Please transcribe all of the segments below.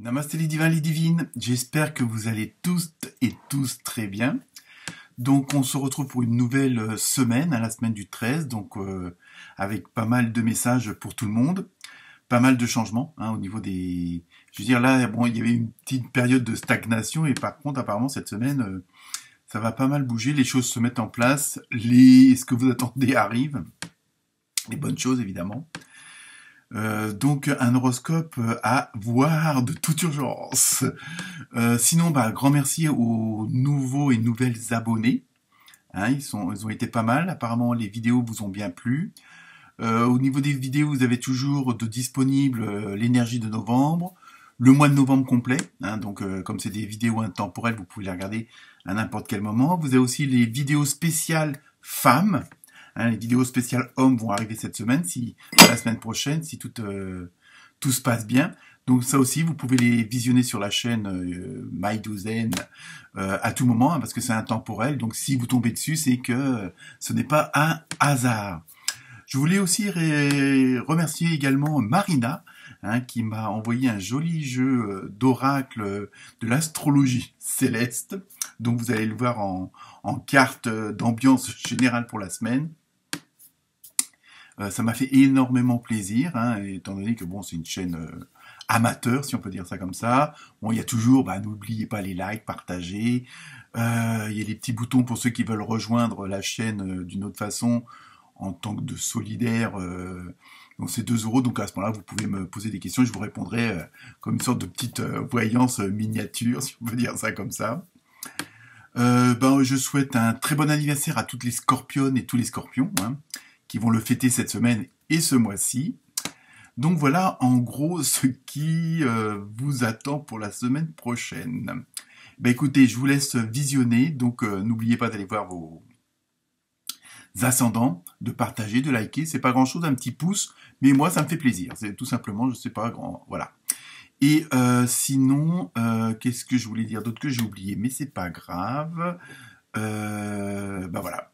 Namasté les divins, les divines, j'espère que vous allez tous et tous très bien. Donc on se retrouve pour une nouvelle semaine, la semaine du 13, donc avec pas mal de messages pour tout le monde, pas mal de changements au niveau des... Je veux dire là, bon, il y avait une petite période de stagnation et par contre apparemment cette semaine, ça va pas mal bouger, les choses se mettent en place, ce que vous attendez arrive, les bonnes choses évidemment. Donc un horoscope à voir de toute urgence. Sinon, grand merci aux nouveaux et nouvelles abonnés. Ils ont été pas mal. Apparemment, les vidéos vous ont bien plu. Au niveau des vidéos, vous avez toujours de disponible l'énergie de novembre, le mois de novembre complet. Donc, comme c'est des vidéos intemporelles, vous pouvez les regarder à n'importe quel moment. Vous avez aussi les vidéos spéciales femmes. Les vidéos spéciales hommes vont arriver cette semaine, la semaine prochaine, si tout se passe bien. Donc ça aussi, vous pouvez les visionner sur la chaîne MyDouzaine à tout moment, parce que c'est intemporel. Donc si vous tombez dessus, c'est que ce n'est pas un hasard. Je voulais aussi remercier également Marina, qui m'a envoyé un joli jeu d'oracle de l'astrologie céleste. Donc vous allez le voir en carte d'ambiance générale pour la semaine. Ça m'a fait énormément plaisir, étant donné que bon, c'est une chaîne amateur, si on peut dire ça comme ça. Bon, il y a toujours, n'oubliez pas les likes, partagez. Il y a les petits boutons pour ceux qui veulent rejoindre la chaîne d'une autre façon, en tant que de solidaire. Donc c'est 2 €, donc à ce moment-là, vous pouvez me poser des questions, je vous répondrai comme une sorte de petite voyance miniature, si on peut dire ça comme ça. Je souhaite un très bon anniversaire à toutes les scorpionnes et tous les scorpions, qui vont le fêter cette semaine et ce mois-ci. Donc voilà, en gros, ce qui vous attend pour la semaine prochaine. Écoutez, je vous laisse visionner, donc n'oubliez pas d'aller voir vos ascendants, de partager, de liker. C'est pas grand-chose, un petit pouce, mais moi, ça me fait plaisir. C'est tout simplement, je sais pas, voilà. Et sinon, qu'est-ce que je voulais dire d'autre que j'ai oublié, mais c'est pas grave. Voilà.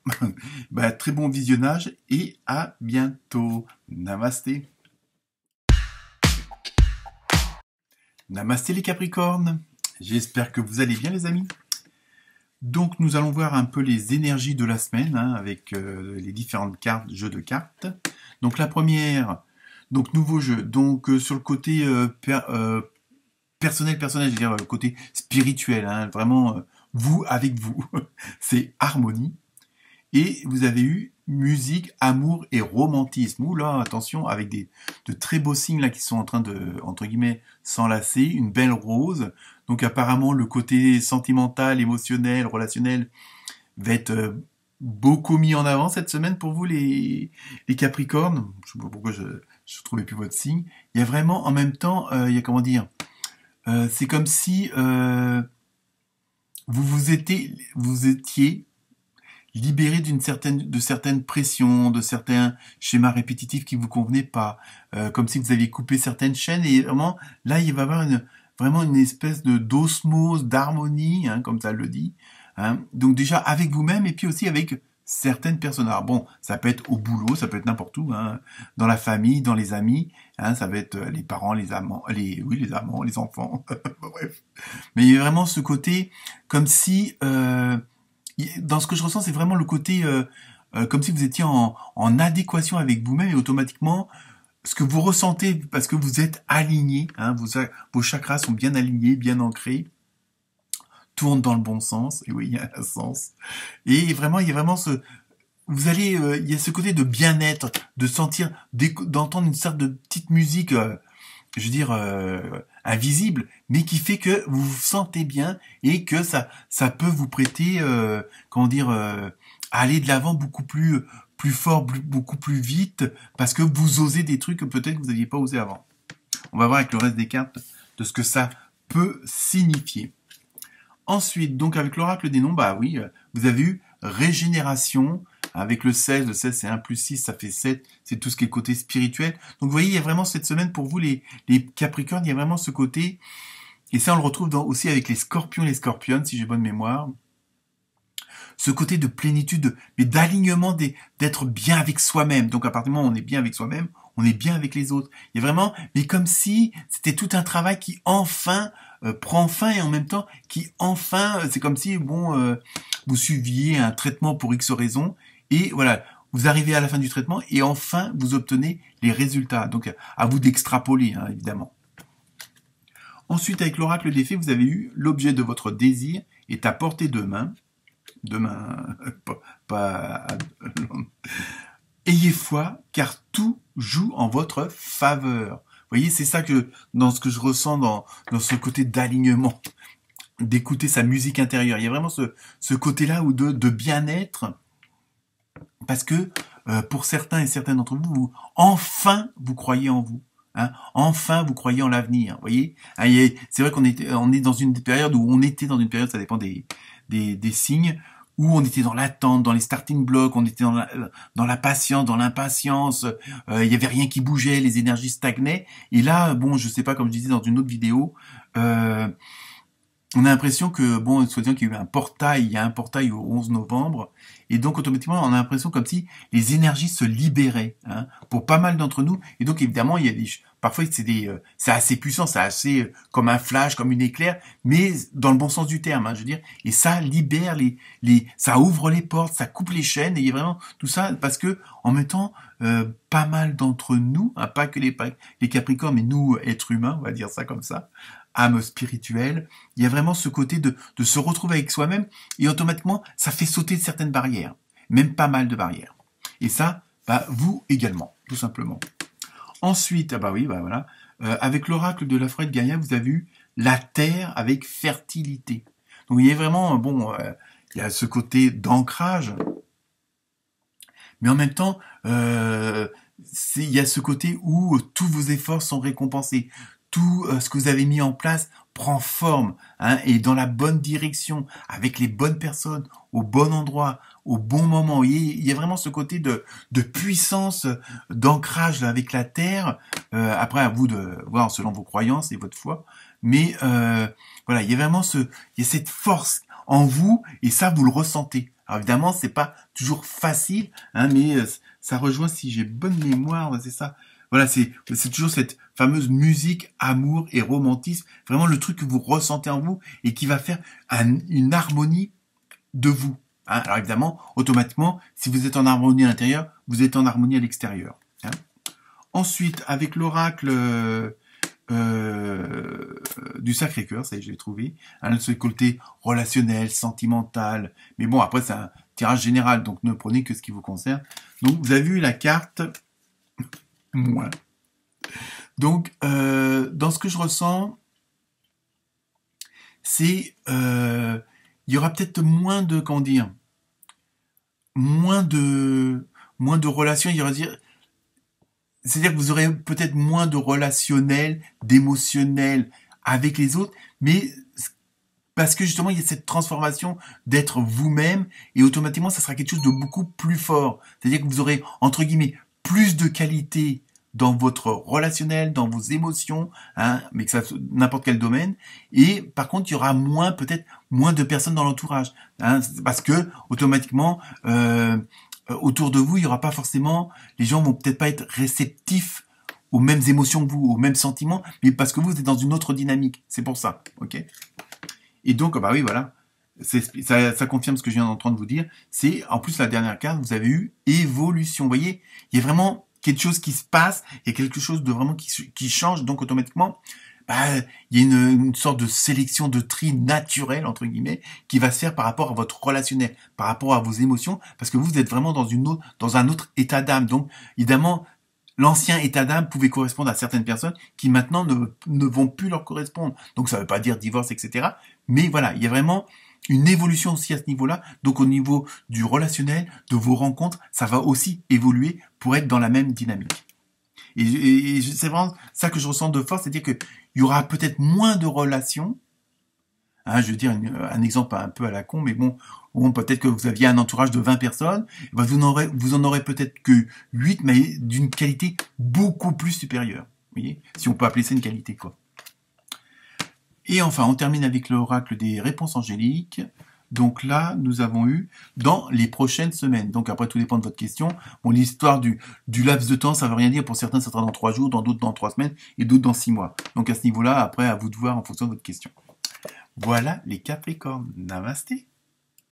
Très bon visionnage et à bientôt. Namasté. Namasté les Capricornes. J'espère que vous allez bien les amis. Donc nous allons voir un peu les énergies de la semaine avec les différentes cartes, jeux de cartes. Donc la première, donc nouveau jeu. Donc sur le côté personnel, je veux dire le côté spirituel, vraiment vous avec vous, c'est harmonie. Et vous avez eu musique, amour et romantisme. Oula, attention, avec de très beaux signes là qui sont en train de, entre guillemets, s'enlacer. Une belle rose. Donc apparemment, le côté sentimental, émotionnel, relationnel va être beaucoup mis en avant cette semaine pour vous les Capricornes. Je sais pas pourquoi je ne trouvais plus votre signe. Il y a vraiment, en même temps, il y a comment dire, c'est comme si vous étiez libéré de certaines pressions, de certains schémas répétitifs qui vous convenaient pas, comme si vous aviez coupé certaines chaînes, et vraiment, là, il va y avoir vraiment une espèce d'osmose, d'harmonie, comme ça le dit, donc déjà avec vous-même, et puis aussi avec certaines personnes. Alors bon, ça peut être au boulot, ça peut être n'importe où, dans la famille, dans les amis, ça va être les parents, les amants, les amants, les enfants, bref. Mais il y a vraiment ce côté, comme si... dans ce que je ressens, c'est vraiment le côté comme si vous étiez en adéquation avec vous-même et automatiquement, ce que vous ressentez, parce que vous êtes aligné, vos chakras sont bien alignés, bien ancrés, tournent dans le bon sens, et oui, il y a un sens. Et vraiment, il y a vraiment il y a ce côté de bien-être, de sentir, d'entendre une sorte de petite musique, je veux dire, invisible, mais qui fait que vous vous sentez bien et que ça peut vous prêter, à aller de l'avant beaucoup plus fort, beaucoup plus vite, parce que vous osez des trucs que peut-être vous n'aviez pas osé avant. On va voir avec le reste des cartes de ce que ça peut signifier. Ensuite, donc avec l'oracle des noms, oui, vous avez eu régénération, avec le 16 c'est 1 plus 6, ça fait 7, c'est tout ce qui est côté spirituel. Donc vous voyez, il y a vraiment cette semaine pour vous, les Capricornes, il y a vraiment ce côté, et ça on le retrouve aussi avec les Scorpions et les Scorpionnes, si j'ai bonne mémoire, ce côté de plénitude, mais d'alignement, d'être bien avec soi-même. Donc à partir du moment où on est bien avec soi-même, on est bien avec les autres. Il y a vraiment, mais comme si c'était tout un travail qui enfin prend fin et en même temps qui enfin, c'est comme si bon, vous suiviez un traitement pour X raisons et voilà, vous arrivez à la fin du traitement et enfin vous obtenez les résultats. Donc à vous d'extrapoler, hein, évidemment. Ensuite, avec l'oracle des fées, vous avez eu l'objet de votre désir est à portée de main. De main, pas ayez foi, car tout joue en votre faveur. Vous voyez, c'est ça que dans ce que je ressens dans ce côté d'alignement, d'écouter sa musique intérieure. Il y a vraiment ce côté-là où de bien-être, parce que pour certains et certaines d'entre vous, enfin vous croyez en vous. Hein, enfin, vous croyez en l'avenir. Vous voyez, hein, c'est vrai qu'on est dans une période où on était dans une période, ça dépend des signes, où on était dans l'attente, dans les starting blocks, on était dans la patience, dans l'impatience, il y avait rien qui bougeait, les énergies stagnaient. Et là, bon, je sais pas, comme je disais dans une autre vidéo, on a l'impression que, bon, soi-disant qu'il y a eu il y a un portail au 11 novembre, et donc automatiquement, on a l'impression comme si les énergies se libéraient, hein, pour pas mal d'entre nous. Et donc évidemment, il y a parfois c'est assez puissant, c'est assez comme un flash, comme une éclair, mais dans le bon sens du terme, hein, je veux dire. Et ça libère ça ouvre les portes, ça coupe les chaînes, et il y a vraiment tout ça parce que en même temps, pas mal d'entre nous, hein, pas que les Capricornes, mais nous êtres humains, on va dire ça comme ça. Âme spirituelle, il y a vraiment ce côté de se retrouver avec soi-même et automatiquement ça fait sauter certaines barrières, même pas mal de barrières. Et ça, bah vous également, tout simplement. Ensuite, ah bah oui, bah voilà, avec l'oracle de la forêt de Gaïa, vous avez eu la terre avec fertilité. Donc il y a vraiment, bon, il y a ce côté d'ancrage, mais en même temps, il y a ce côté où tous vos efforts sont récompensés. Tout ce que vous avez mis en place prend forme, hein, et dans la bonne direction, avec les bonnes personnes, au bon endroit, au bon moment. Vous voyez, il y a vraiment ce côté de puissance, d'ancrage avec la terre. Après, à vous de voir selon vos croyances et votre foi. Mais voilà, il y a vraiment il y a cette force en vous et ça, vous le ressentez. Alors évidemment, c'est pas toujours facile, hein, mais ça rejoint, si j'ai bonne mémoire, c'est ça. Voilà, c'est toujours cette fameuse musique, amour et romantisme, vraiment le truc que vous ressentez en vous et qui va faire une harmonie de vous. Hein. Alors évidemment, automatiquement, si vous êtes en harmonie à l'intérieur, vous êtes en harmonie à l'extérieur. Hein. Ensuite, avec l'oracle du Sacré-Cœur, ça y est, je l'ai trouvé, hein, ce côté relationnel, sentimental, mais bon, après c'est un tirage général, donc ne prenez que ce qui vous concerne. Donc vous avez vu la carte moins. Donc, dans ce que je ressens, c'est, il y aura peut-être moins de, comment dire, moins de relations, il y aura c'est-à-dire que vous aurez peut-être moins de relationnel, d'émotionnel avec les autres, mais parce que justement, il y a cette transformation d'être vous-même, et automatiquement, ça sera quelque chose de beaucoup plus fort. C'est-à-dire que vous aurez, entre guillemets, plus de qualité dans votre relationnel, dans vos émotions, hein, mais que ça n'importe quel domaine. Et par contre, il y aura peut-être moins de personnes dans l'entourage, hein, parce que automatiquement, autour de vous, il y aura pas forcément, les gens vont peut-être pas être réceptifs aux mêmes émotions que vous, aux mêmes sentiments, mais parce que vous êtes dans une autre dynamique. C'est pour ça, ok? Et donc, bah oui, voilà. Ça confirme ce que je viens d'entendre vous dire. C'est, en plus, la dernière carte, vous avez eu évolution. Vous voyez, il y a vraiment quelque chose qui se passe, il y a quelque chose de vraiment qui change, donc automatiquement, bah, il y a une sorte de sélection de tri naturel, entre guillemets, qui va se faire par rapport à votre relationnel, par rapport à vos émotions, parce que vous êtes vraiment dans un autre état d'âme. Donc, évidemment, l'ancien état d'âme pouvait correspondre à certaines personnes qui maintenant ne vont plus leur correspondre. Donc, ça ne veut pas dire divorce, etc. Mais voilà, il y a vraiment une évolution aussi à ce niveau-là. Donc au niveau du relationnel, de vos rencontres, ça va aussi évoluer pour être dans la même dynamique. Et c'est vraiment ça que je ressens de force, c'est-à-dire qu'il y aura peut-être moins de relations. Hein, je veux dire un exemple un peu à la con, mais bon, peut-être que vous aviez un entourage de 20 personnes, vous en aurez peut-être que 8, mais d'une qualité beaucoup plus supérieure. Vous voyez, si on peut appeler ça une qualité, quoi. Et enfin, on termine avec l'oracle des réponses angéliques. Donc là, nous avons eu dans les prochaines semaines. Donc après, tout dépend de votre question. Bon, l'histoire du laps de temps, ça veut rien dire. Pour certains, ça sera dans 3 jours, dans d'autres dans 3 semaines et d'autres dans 6 mois. Donc à ce niveau-là, après, à vous de voir en fonction de votre question. Voilà les Capricornes. Namasté.